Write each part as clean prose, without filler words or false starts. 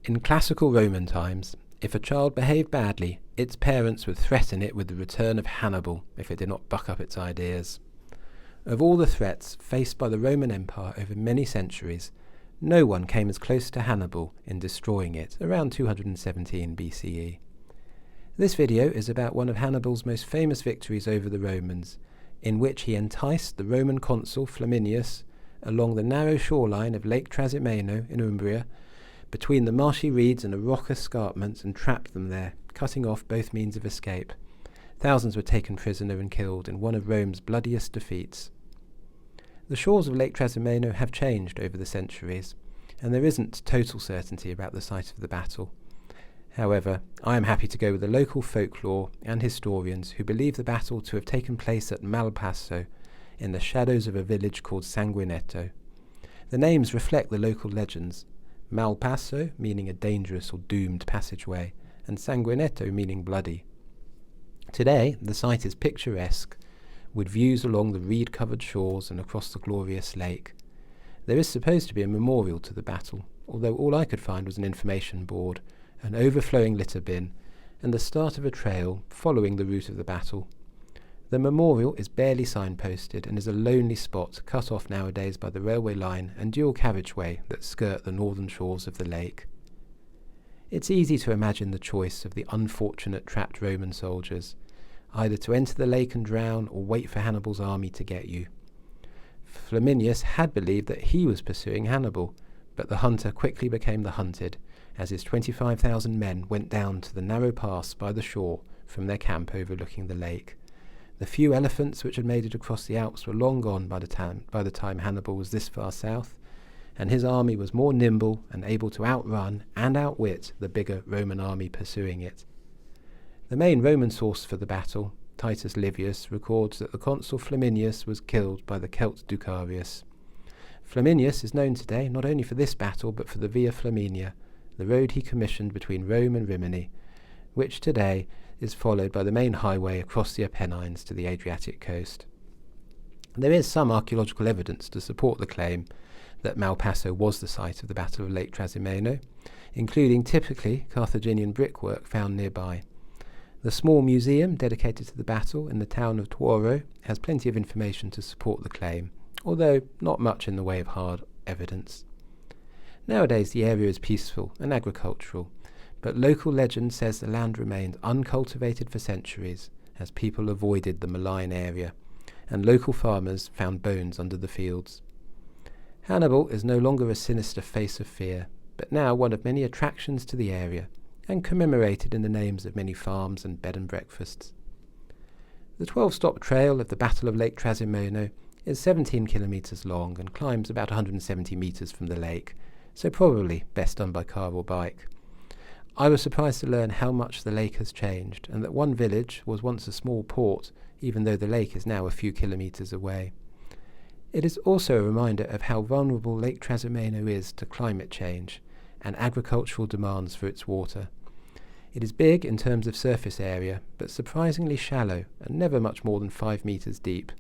In classical Roman times, if a child behaved badly, its parents would threaten it with the return of Hannibal if it did not buck up its ideas. Of all the threats faced by the Roman Empire over many centuries, no one came as close to Hannibal in destroying it around 217 BCE. This video is about one of Hannibal's most famous victories over the Romans, in which he enticed the Roman consul Flaminius along the narrow shoreline of Lake Trasimeno in Umbria, between the marshy reeds and the rock escarpments, and trapped them there, cutting off both means of escape. Thousands were taken prisoner and killed in one of Rome's bloodiest defeats. The shores of Lake Trasimeno have changed over the centuries, and there isn't total certainty about the site of the battle. However, I am happy to go with the local folklore and historians who believe the battle to have taken place at Malpasso, in the shadows of a village called Sanguinetto. The names reflect the local legends, Malpasso meaning a dangerous or doomed passageway, and Sanguinetto meaning bloody. Today, the site is picturesque, with views along the reed-covered shores and across the glorious lake. There is supposed to be a memorial to the battle, although all I could find was an information board, an overflowing litter bin, and the start of a trail following the route of the battle. The memorial is barely signposted and is a lonely spot cut off nowadays by the railway line and dual carriageway that skirt the northern shores of the lake. It's easy to imagine the choice of the unfortunate trapped Roman soldiers, either to enter the lake and drown or wait for Hannibal's army to get you. Flaminius had believed that he was pursuing Hannibal, but the hunter quickly became the hunted, as his 25,000 men went down to the narrow pass by the shore from their camp overlooking the lake. The few elephants which had made it across the Alps were long gone by the time Hannibal was this far south, and his army was more nimble and able to outrun and outwit the bigger Roman army pursuing it. The main Roman source for the battle, Titus Livius, records that the consul Flaminius was killed by the Celt Ducarius. Flaminius is known today not only for this battle but for the Via Flaminia, the road he commissioned between Rome and Rimini, which today is followed by the main highway across the Apennines to the Adriatic coast. There is some archaeological evidence to support the claim that Malpasso was the site of the Battle of Lake Trasimeno, including typically Carthaginian brickwork found nearby. The small museum dedicated to the battle in the town of Tuoro has plenty of information to support the claim, although not much in the way of hard evidence. Nowadays the area is peaceful and agricultural, but local legend says the land remained uncultivated for centuries as people avoided the malign area, and local farmers found bones under the fields. Hannibal is no longer a sinister face of fear, but now one of many attractions to the area, and commemorated in the names of many farms and bed and breakfasts. The 12-stop trail of the Battle of Lake Trasimeno is 17 kilometres long and climbs about 170 metres from the lake, so probably best done by car or bike. I was surprised to learn how much the lake has changed, and that one village was once a small port, even though the lake is now a few kilometres away. It is also a reminder of how vulnerable Lake Trasimeno is to climate change and agricultural demands for its water. It is big in terms of surface area, but surprisingly shallow and never much more than 5 metres deep.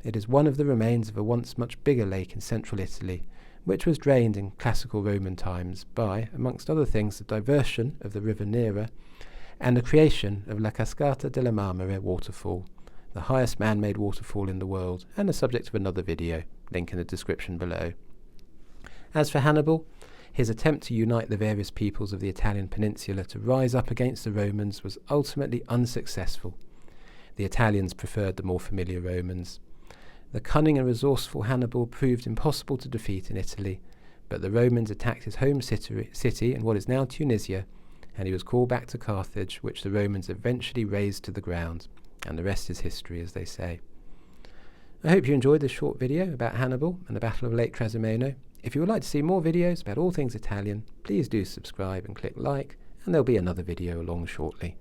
It is one of the remains of a once much bigger lake in central Italy, which was drained in classical Roman times by, amongst other things, the diversion of the river Nera and the creation of La Cascata della Marmara waterfall, the highest man-made waterfall in the world, and the subject of another video, link in the description below. As for Hannibal, his attempt to unite the various peoples of the Italian peninsula to rise up against the Romans was ultimately unsuccessful. The Italians preferred the more familiar Romans. The cunning and resourceful Hannibal proved impossible to defeat in Italy, but the Romans attacked his home city in what is now Tunisia, and he was called back to Carthage, which the Romans eventually razed to the ground, and the rest is history, as they say. I hope you enjoyed this short video about Hannibal and the Battle of Lake Trasimeno. If you would like to see more videos about all things Italian, please do subscribe and click like, and there'll be another video along shortly.